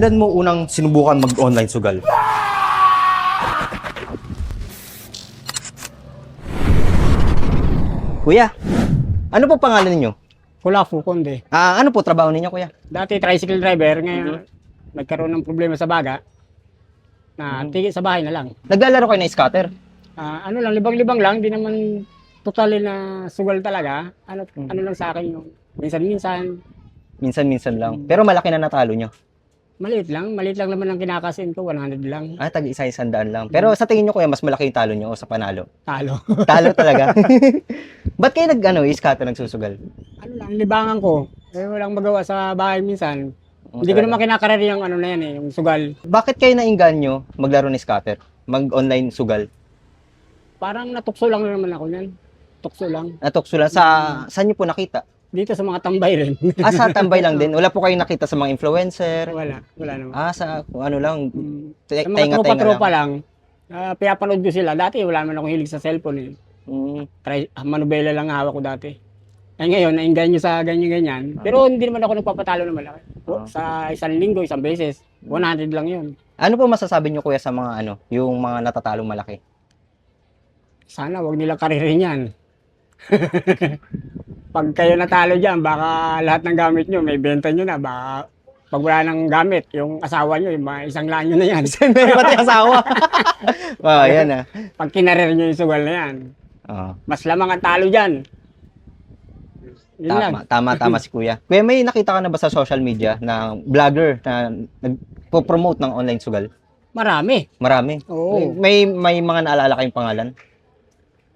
Kailan mo unang sinubukan mag-online sugal? Kuya, ano po pangalan ninyo? Wala po, kundi. Ano po trabaho ninyo, kuya? Dati tricycle driver, ngayon nagkaroon ng problema sa baga, na tigil sa bahay na lang. Naglalaro kayo ng scatter? Ano lang, libang-libang lang, di naman totally na sugal talaga. Ano lang sa akin yung minsan-minsan, Minsan-minsan lang. Pero malaki na natalo nyo. maliit lang naman ang kinakasin ko, 100 lang, Tag-isa-isandaan lang. Pero sa tingin nyo, kuya, mas malaki yung talo nyo o sa panalo? talo. Talo talaga. Ba't kayo scatter nagsusugal? Ano lang, libangan ko. Eh, walang magawa sa bahay minsan. Hindi ko talaga. naman kinakarir yung ano na yan yung sugal. Bakit kayo nainganyo maglaro ng scatter? Mag-online sugal? Parang natukso lang naman ako yan. Tukso lang. Natukso lang. Saan nyo po nakita? Dito sa mga tambay rin. Sa tambay lang din. Wala po kayong nakita sa mga influencer? wala naman. Sa kung ano lang. Sa mga Tenga-tenga tropa-tropa lang. lang, pinapanood ko sila. Dati wala naman akong hilig sa cellphone eh. Manubela lang hawak ko dati. Ay ngayon, nainggan nyo sa ganyan-ganyan. Pero hindi naman ako nagpapatalo na malaki. Sa isang linggo, isang beses, 100 lang yun. Ano po masasabi nyo, kuya, sa mga yung mga natatalong malaki? Sana wag nilang karirin yan. Pag kayo natalo dyan, baka lahat ng gamit nyo, may benta nyo na. Baka pag wala ng gamit, yung asawa nyo, yung mga isang lanyo na yan. Meron pati asawa. Yan Pag kinarir nyo yung sugal na yan, mas lamang ang talo dyan. Yun lang. Tama si kuya. Kuya, may nakita ka na ba sa social media na vlogger na nagpo-promote ng online sugal? Marami. Marami. Oo. May mga naalala kayong pangalan?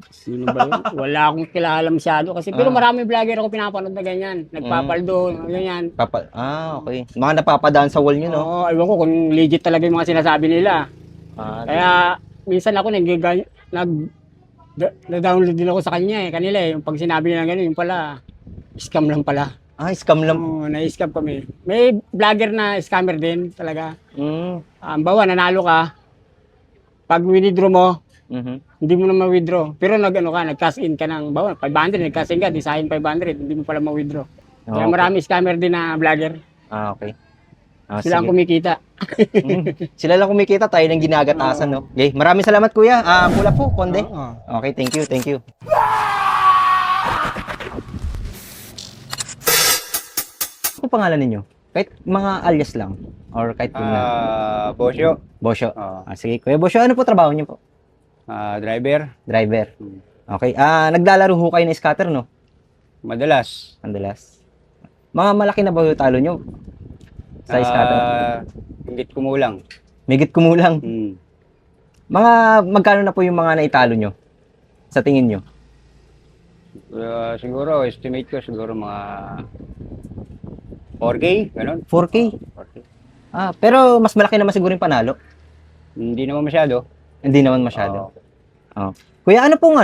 Sino ba yun? Wala akong kilala masyado kasi pero marami vlogger ako pinapanood na ganyan. Nagpapaldo, ganyan. Okay. Mga napapadaan sa wall nyo, no? Oo, ewan ko kung legit talaga yung mga sinasabi nila. Kaya minsan ako nag-download din ako sa kanya kanila yung pag sinabi nila gano'n, yung pala, scam lang pala. Scam lang. Oo, na-scam kami. May vlogger na scammer din talaga. Bawa, nanalo ka, pag withdraw mo, hindi mo na ma-withdraw. Pero nag-cash in ka ng, bawa, 500, nag-cash in ka, di sa akin 500, hindi mo pala ma-withdraw. Kaya marami scammer din na vlogger. Okay. Sila ang kumikita. Sila lang kumikita, tayo ng ginagatasan, no? Okay, maraming salamat, kuya. Pula po, Konde. Okay, thank you. Ano pangalan ninyo? Kahit mga alias lang or kahit Bosyo. Bosyo. Sige, kuya Bosyo, ano po trabaho niyo po? Driver. Driver. Okay. Naglalaro ho kayo ng scatter, no? Madalas. Mga malaki na ba yung talo nyo sa scatter? Hingit kumulang. Migit kumulang. Mga magkano na po yung mga naitalo nyo? Sa tingin nyo? Siguro, estimate ko siguro mga 4K, ganun. 4K? 4K. Pero mas malaki naman siguro yung panalo. Hindi naman masyado. Hindi naman masyado. Kuya, ano pong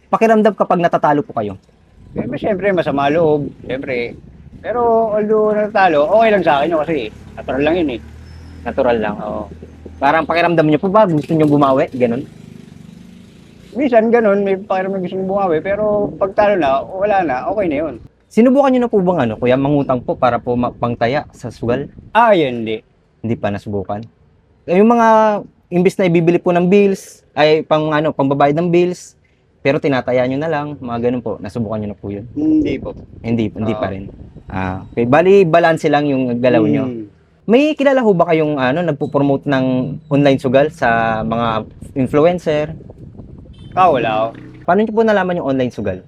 pakiramdam kapag natatalo po kayo? Siyempre, masama loob. Siyempre. Pero although natatalo, okay lang sa akin yun kasi natural lang yun eh. Natural lang. Oo. Parang pakiramdam nyo po ba? Gusto nyo bumawi? Ganun? Minsan ganun, may pakiramdam gusto mong bumawi, pero pag talo na, wala na, okay na yun. Sinubukan nyo na po bang kuya, mangutang po para po pangtaya sa sugal? Yan hindi. Hindi pa nasubukan. Yung mga imbis na ibibili po ng bills, ay pangbabayad ng bills, pero tinataya nyo na lang, mga ganun po. Nasubukan nyo na po yun? Hindi po. Hindi pa rin. Okay. Bali, balance lang yung galaw nyo. May kilala ho ba kayong nagpo-promote ng online sugal sa mga influencer? Wala ako. Paano nyo po nalaman yung online sugal?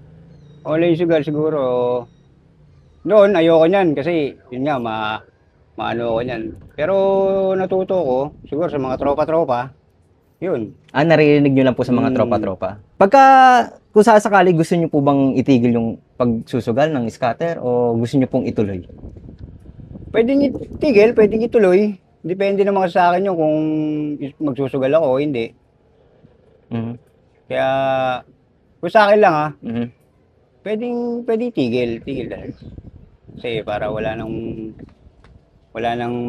Online sugal siguro. Noon, ayoko niyan kasi yun nga, maano ako niyan. Pero natuto ko, siguro sa mga tropa-tropa, yun. Naririnig nyo lang po sa mga tropa-tropa. Pagka, kung sasakali, gusto nyo po bang itigil yung pagsusugal ng scatter o gusto nyo pong ituloy? Pwedeng itigil, pwedeng ituloy. Depende naman sa akin yun kung magsusugal ako o hindi. Kaya, kung sa akin lang pwedeng tigil talaga. Kasi para wala nang wala nang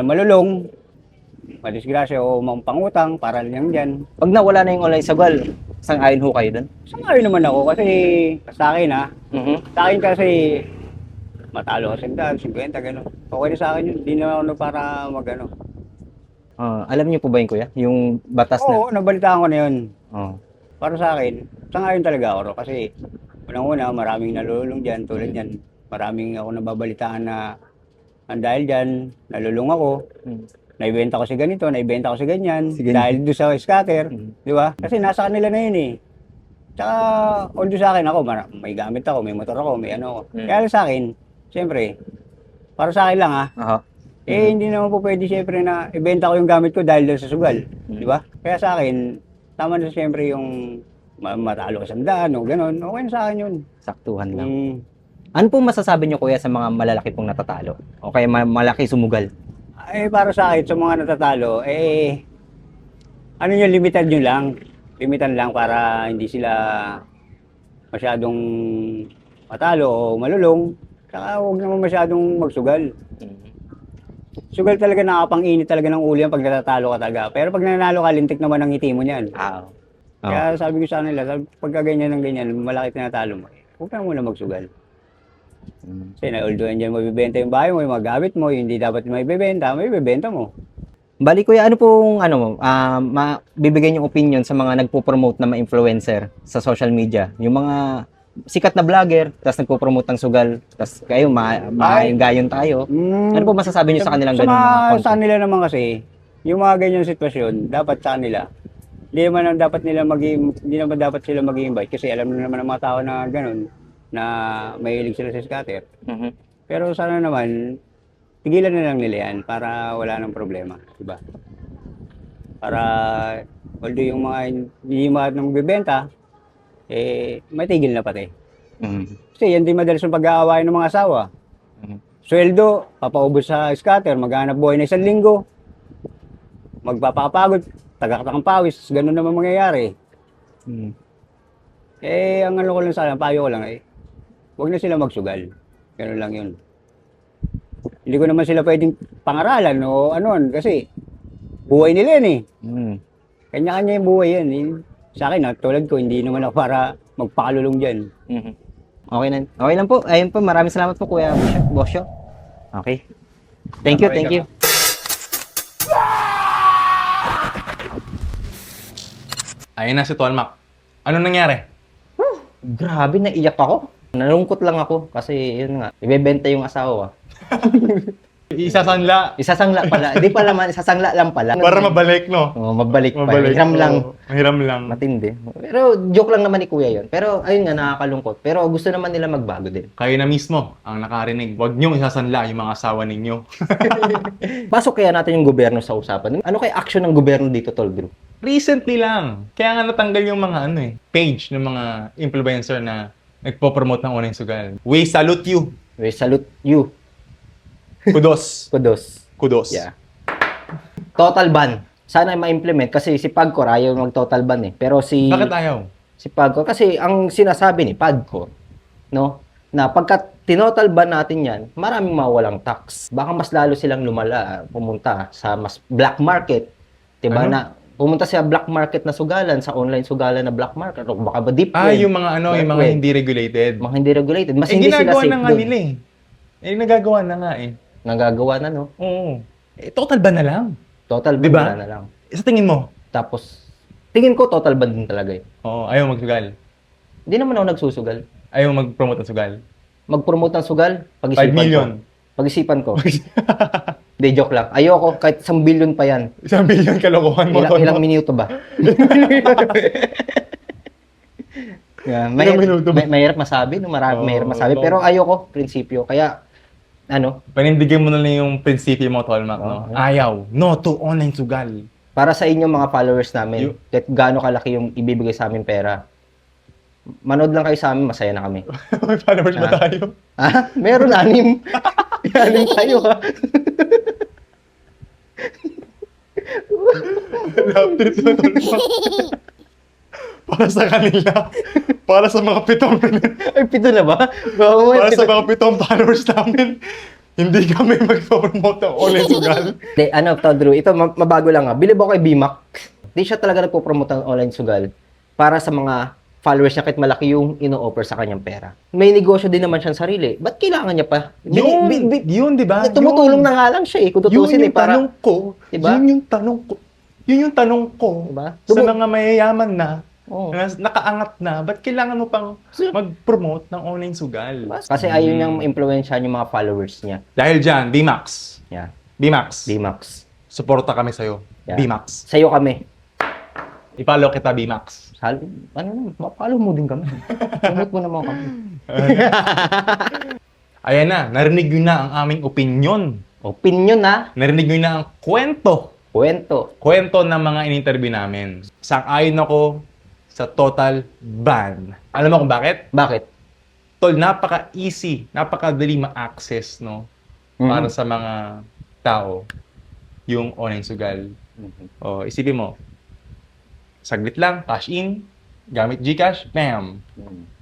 malulong, madisgrasya o pangutang para lang dyan. Pag nawala na yung online sugal, sang-ayon ho kayo dun? Sangayon naman ako kasi sa akin sa akin kasi matalo ka 100, 50, gano'n. Okay na sa akin yun. Hindi na ako para mag-ano. Alam niyo po ba yun, kuya? Yung batas na. Oo, nabalitaan ko na yun. Oh. Para sa akin, sangayon talaga ako ro. Kasi unang-una, maraming nalulung dyan tulad yan. Maraming ako nababalitaan na dahil dyan, nalulung ako. Naibenta ko si ganito, naibenta ko si ganyan. Si ganyan. Dahil doon sa scatter, di ba? Kasi nasa kanila na yun eh. Tsaka, although sa akin ako, may gamit ako, may motor ako, may ano ako. Kaya lang sa akin, siyempre, para sa akin lang Aha. hindi naman po pwede siyempre na ibenta ko yung gamit ko dahil doon sa sugal. Di ba? Kaya sa akin, tama na siyempre yung matalo ka 100 o gano'n. Okay na sa akin yun. Saktuhan lang. Ano po masasabi niyo, kuya, sa mga malalaki pong natatalo? O kaya malaki sumugal? Para sa akin, sa mga natatalo, ano yun, limited nyo lang. Limitan lang para hindi sila masyadong matalo o malulong. Saka huwag naman masyadong magsugal. Sugal talaga, nakapang-init talaga ng ulo yan pag natatalo ka talaga. Pero pag nanalo ka, lintik naman ang ngiti mo niyan. Kaya sabi ko sa kanila, pagka ganyan ng ganyan, malaki tinatalo mo, huwag ka muna magsugal. Kasi although andyan mabibenta yung bahay mo, yung mga gamit mo, yung hindi dapat maibibenta mo. Bali, kuya, ano pong bibigyan yung opinion sa mga nagpo-promote na mga influencer sa social media? Yung mga sikat na vlogger, tapos nagpo-promote ng sugal, tapos kayo, gayon tayo. Ano po masasabi niyo sa kanilang ganung mga content? Sa kanila naman kasi, yung mga ganyan sitwasyon, dapat sa kanila, hindi naman dapat sila mag-invite kasi alam na naman ng mga tao na ganun, na mahilig sila sa scatter. Pero sana naman, tigilan na lang nila yan para wala nang problema, diba? Para, although yung mga hindi nang magbibenta, may tigil na pati. Kasi yan din madalas yung pag-aawayan ng mga asawa. Sweldo, papaubos sa scatter, maghanap buhay na 1 linggo. Magpapakapagod, tagakatang pawis, ganun naman mangyayari. Ang ano ko lang sana, payo ko lang huwag na sila magsugal. Ganun lang yun. Hindi ko naman sila pwedeng pangaralan o anon kasi buhay nila yan eh. Kanya-kanya yung buhay yan. Sa akin, tulad ko, hindi naman ako para magpakalulong dyan. Okay lang po. Ayun po, maraming salamat po, Kuya Bosyo. Okay. Thank you. Ayun na si Tolmac. Ano nangyari? Grabe, naiyak ako. Nalungkot lang ako kasi yun nga, ibebenta yung asawa. Isasanla. Isasangla pala. Di pala man, isasangla lang pala. Para mabalik, no? Mabalik pa. Hiram lang. Hiram lang. Matindi. Pero joke lang naman ni Kuya yun. Pero ayun nga, nakakalungkot. Pero gusto naman nila magbago din. Kayo na mismo ang nakarinig. Huwag niyong isasanla yung mga asawa ninyo. Pasok kaya natin yung gobyerno sa usapan. Ano kaya action ng gobyerno dito, Tol Drew? Recently lang. Kaya nga natanggal yung mga page ng mga influencer na nagpo-promote ng online sugal. We salute you. We salute you. Kudos. Kudos. Yeah. Total ban. Sana ma-implement kasi si Pagcor ayaw mag-total ban eh. Pero Bakit ayaw? Si Pagcor kasi ang sinasabi ni Pagcor, no, na pagka tinotal ban natin yan, maraming mawalang tax. Baka mas lalo silang pumunta sa mas black market. 'Di ba na pumunta sa black market na sugalan, sa online sugalan na black market, o baka ba deep web. Yung mga yung mga hindi regulated. Mga hindi regulated. Mas hindi sila ginagawa safe na nga nila eh. Nagagawa na nga eh. Nagagawa na, no? Oo. Total ban na lang. Total ban Diba? na lang. Sa tingin mo? Tapos, tingin ko total ban din talaga eh. Oo, ayaw magsugal. Hindi naman ako nagsusugal. Ayaw mag-promote ng sugal. Mag-promote ng sugal, 5 pag-isipan million. ko. Pag-isipan ko. Hindi, joke lang. Ayoko, kahit 1 billion pa yan. 1 billion kalokohan mo. Ilang minuto ba? Yeah, mahirap masabi, no? Mahirap masabi. Pero ayoko, prinsipyo. Kaya, panindigan mo na lang yung prinsipyo mo, Tolmac, no? Ayaw. No to online sugal. Para sa inyo mga followers namin, kahit gaano kalaki yung ibibigay sa amin pera, manood lang kayo sa amin, masaya na kami. May followers ba tayo? Meron 6. 6 tayo, ha? Love trip na, Tolmac. Para sa kanila. Para sa mga 7 Ay, 7 na ba? Para sa mga 7 followers namin. Hindi kami magpo-promote ng online sugal. Tol Drew, ito mabago lang ha. Bilib ako kay BMAC. Di siya talaga nagpo-promote ng online sugal para sa mga followers niya kahit malaki yung ino-offer sa kanyang pera. May negosyo din naman siyang sarili. Ba't kailangan niya pa? Yun, di ba? Tumutulong na nga lang siya eh. Kung tutusin Yun eh, yung para... tanong ko. Diba? Yun yung tanong ko. Yun yung tanong ko. Diba? Sa mga mayayaman na, Oo. na nakaangat na, ba't kailangan mo pang mag-promote ng online sugal? Kasi ayaw niyang ma-influensyahan yung mga followers niya. Dahil dyan, BMAX. Yeah. BMAX. D-Max. Suporta kami sa'yo. Yeah. BMAX. Sa'yo kami. I-follow kita, BMAX. Mapalo mo din kami. Promote mo naman kami. Ayan na, narinig nyo na ang aming opinion. Opinion na. Narinig nyo na ang kwento. Kwento. Ng mga in-interview namin. Sang-ayon ako sa total ban. Alam mo kung bakit? Bakit? Tol, napaka-easy, napakadali ma-access, no? Para sa mga tao, yung online sugal. O, isipin mo, saglit lang, cash in, gamit GCash, bam!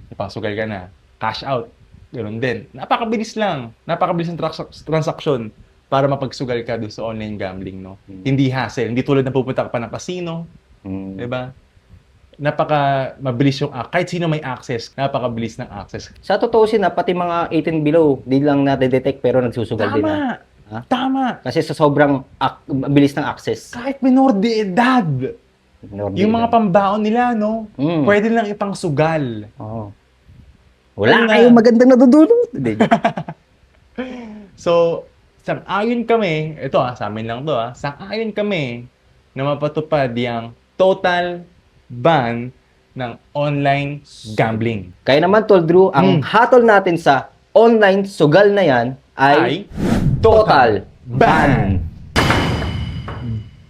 Ipasugal ka na. Cash out, ganoon din. Napakabilis lang. Napakabilis ng transaction para mapagsugal ka doon sa online gambling, no? Hindi hassle. Hindi tulad na pupunta ka pa ng casino. Diba? Mabilis yung kahit sino may access, napakabilis ng access. Sa totoo na pati mga 18 below, di lang na-detect pero nagsusugal din na. Ha? Tama! Kasi sa sobrang bilis ng access. Kahit minor de edad, yung mga pambaon nila, no? Pwede lang ipang sugal. Oo. Wala Ayun na. kayong magandang nadudulot. So, sang-ayon kami, ito sa amin lang to sang-ayon kami na mapatupad yung total ban ng online gambling. Kaya naman, Tol Drew, ang hatol natin sa online sugal na yan ay total ban.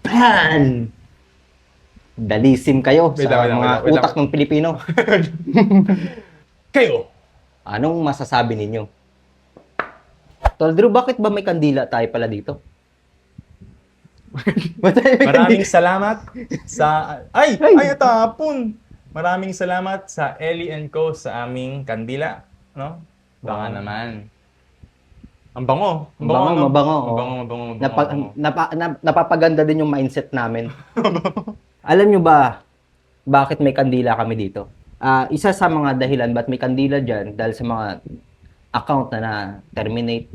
Ban! Dalisim kayo Wait sa lang, mga wait lang. utak ng Pilipino. Kayo! Anong masasabi ninyo? Tol Drew, bakit ba may kandila tayo pala dito? Maraming salamat sa... Ay! Tapon! Maraming salamat sa Ellie & Co. sa aming kandila. No? Baka naman. Ang bango. Ang bango, no? Mabango. Mabango. Napapaganda din yung mindset namin. Alam nyo ba, bakit may kandila kami dito? Isa sa mga dahilan ba't may kandila dyan, dahil sa mga account na terminate,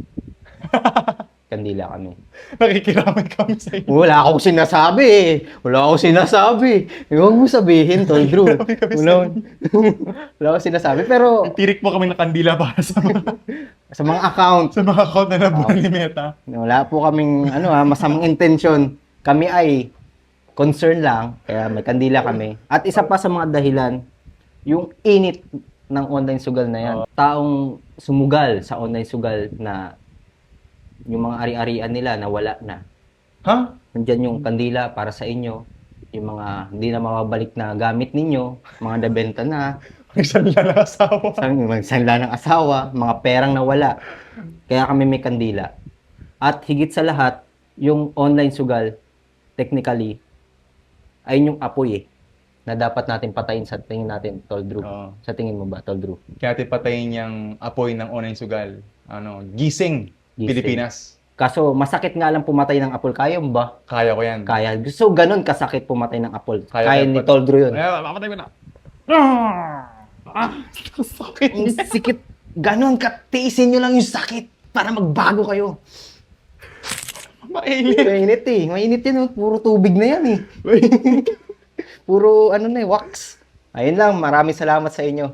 kandila kami. Nakikiramay kami sa iyo. Wala akong sinasabi eh. Huwag mo sabihin, Tol Drew. Wala akong sinasabi. Pero Tirik mo kami ng kandila para sa sa mga account, sa mga account na nabuhan ni Meta. wala po kaming masamang intention. Kami ay concern lang, kaya may kandila kami. At isa pa sa mga dahilan, yung init ng online sugal na yan. Taong sumugal sa online sugal na yung mga ari-arian nila na wala na. Ha? Nandyan yung kandila para sa inyo. Yung mga hindi na mababalik na gamit ninyo, mga nabenta na, Nagsanla ng asawa. magsanla ng asawa, mga perang nawala. Kaya kami may kandila. At higit sa lahat, yung online sugal, technically, ay yung apoy na dapat natin patayin sa tingin natin, Tol Drew. Oo. Sa tingin mo ba, Tol Drew? Kaya natin patayin yung apoy ng online sugal. Gising. Pilipinas. Kaso, masakit nga lang pumatay ng apol. Kaya mo ba? Kaya ko yan. Kaya. So, ganun kasakit pumatay ng apol. Kaya Kaya ni Tol Drew yun. Papatay mo na. Sakit. Ang sikit. Ganun, tiisin nyo lang yung sakit para magbago kayo. Mainit. Mainit eh. Mainit yun. Puro tubig na yan eh. Puro wax. Ayun lang. Maraming salamat sa inyo.